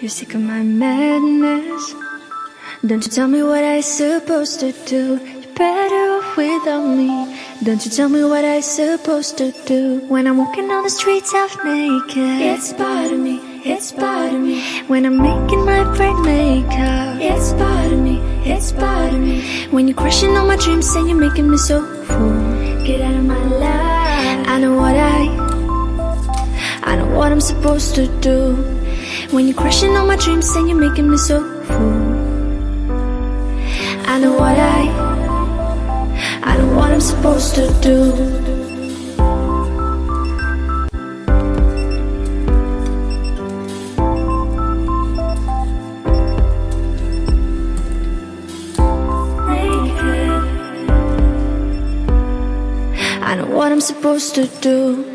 You're sick of my madness. Don't you tell me what I'm supposed to do. You're better off without me. Don't you tell me what I'm supposed to do. When I'm walking on the streets half naked, it's part of me, it's part of me. When I'm making my brain makeup, it's part of me, it's part of me. When you're crushing on my dreams and you're making me so full, get out of my life. I know what I'm supposed to do. When you're crushing on my dreams and you're making me so full, I know what I'm supposed to do. I know what I'm supposed to do.